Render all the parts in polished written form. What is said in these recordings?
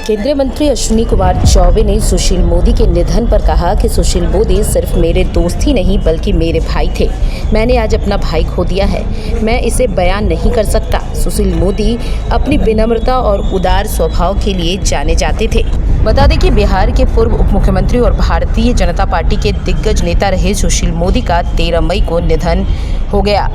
केंद्रीय मंत्री अश्विनी कुमार चौबे ने सुशील मोदी के निधन पर कहा कि सुशील मोदी सिर्फ मेरे दोस्त ही नहीं बल्कि मेरे भाई थे। मैंने आज अपना भाई खो दिया है, मैं इसे बयान नहीं कर सकता। सुशील मोदी अपनी विनम्रता और उदार स्वभाव के लिए जाने जाते थे। बता दें कि बिहार के पूर्व उप मुख्यमंत्री और भारतीय जनता पार्टी के दिग्गज नेता रहे सुशील मोदी का 13 मई को निधन हो गया।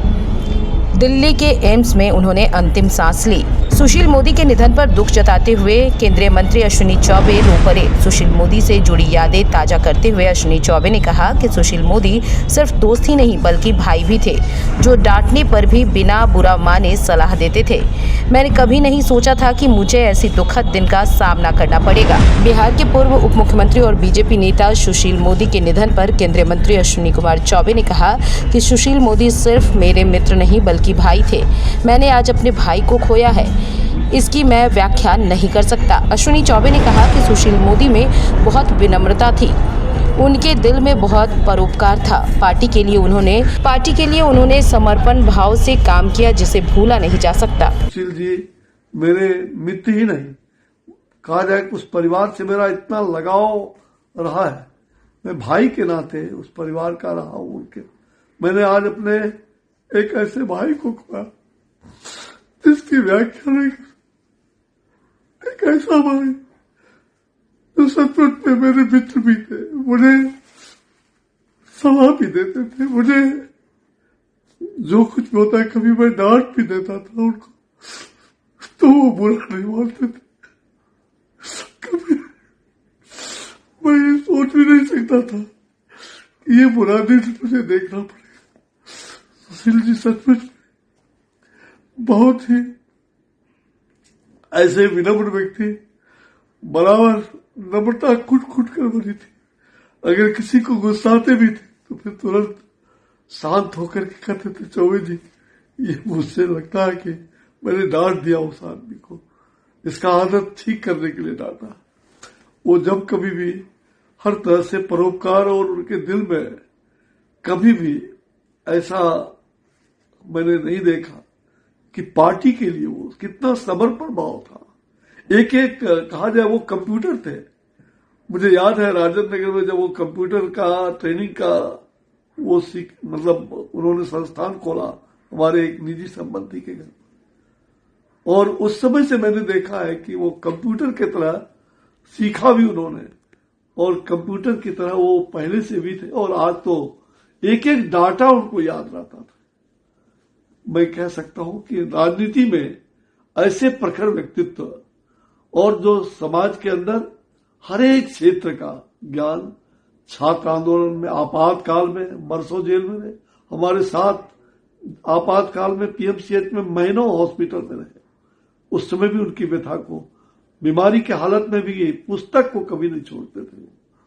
दिल्ली के एम्स में उन्होंने अंतिम सांस ली। सुशील मोदी के निधन पर दुख जताते हुए केंद्रीय मंत्री अश्विनी चौबे रो पड़े। सुशील मोदी से जुड़ी यादें ताज़ा करते हुए अश्विनी चौबे ने कहा कि सुशील मोदी सिर्फ दोस्त ही नहीं बल्कि भाई भी थे, जो डांटने पर भी बिना बुरा माने सलाह देते थे। मैंने कभी नहीं सोचा था कि मुझे ऐसी दुखद दिन का सामना करना पड़ेगा। बिहार के पूर्व उप मुख्यमंत्री और बीजेपी नेता सुशील मोदी के निधन पर केंद्रीय मंत्री अश्विनी कुमार चौबे ने कहा कि सुशील मोदी सिर्फ मेरे मित्र नहीं बल्कि भाई थे। मैंने आज अपने भाई को खोया है, इसकी मैं व्याख्या नहीं कर सकता। अश्विनी चौबे ने कहा कि सुशील मोदी में बहुत विनम्रता थी, उनके दिल में बहुत परोपकार था। पार्टी के लिए उन्होंने समर्पण भाव से काम किया, जिसे भूला नहीं जा सकता। सुशील जी मेरे मित्र ही नहीं, कहा जाए कि उस परिवार से मेरा इतना लगाव रहा है, मैं भाई के नाते उस परिवार का रहा हूं। उनके मैंने आज अपने एक ऐसे भाई को खोया जिसकी व्याख्या नहीं, एक ऐसा भाई जो सचमुच में मेरे मित्र भी थे, मुझे सलाह भी देते थे, मुझे जो कुछ भी होता है कभी मैं डांट भी देता था उनको तो वो बुरा नहीं मानते थे। कभी मैं ये सोच भी नहीं सकता था कि ये बुरा दिन मुझे देखना पड़ेगा। सुशील जी सचमुच बहुत ही ऐसे विनम्र व्यक्ति, बराबर नम्रता कुट कर बनी थी। अगर किसी को गुस्साते भी थे तो फिर तुरंत शांत होकर के कहते थे, चौबे जी ये मुझसे लगता है कि मैंने डांट दिया उस आदमी को, इसका आदत ठीक करने के लिए डांटा। वो जब कभी भी हर तरह से परोपकार, और उनके दिल में कभी भी ऐसा मैंने नहीं देखा कि पार्टी के लिए वो कितना समर्पण भाव था। एक कहा जाए वो कंप्यूटर थे। मुझे याद है राजेंद्र नगर में जब वो कंप्यूटर का ट्रेनिंग का वो उन्होंने संस्थान खोला हमारे एक निजी संबंधी के घर, और उस समय से मैंने देखा है कि वो कंप्यूटर की तरह सीखा भी उन्होंने, और कंप्यूटर की तरह वो पहले से भी थे, और आज तो एक एक डाटा उनको याद रहता था। मैं कह सकता हूं कि राजनीति में ऐसे प्रखर व्यक्तित्व, और जो समाज के अंदर हर एक क्षेत्र का ज्ञान, छात्र आंदोलन में, आपातकाल में बरसों जेल में रहे, हमारे साथ आपातकाल में पीएमसीएच में महीनों हॉस्पिटल में रहे, उस समय भी उनकी व्यथा को, बीमारी के हालत में भी ये पुस्तक को कभी नहीं छोड़ते थे।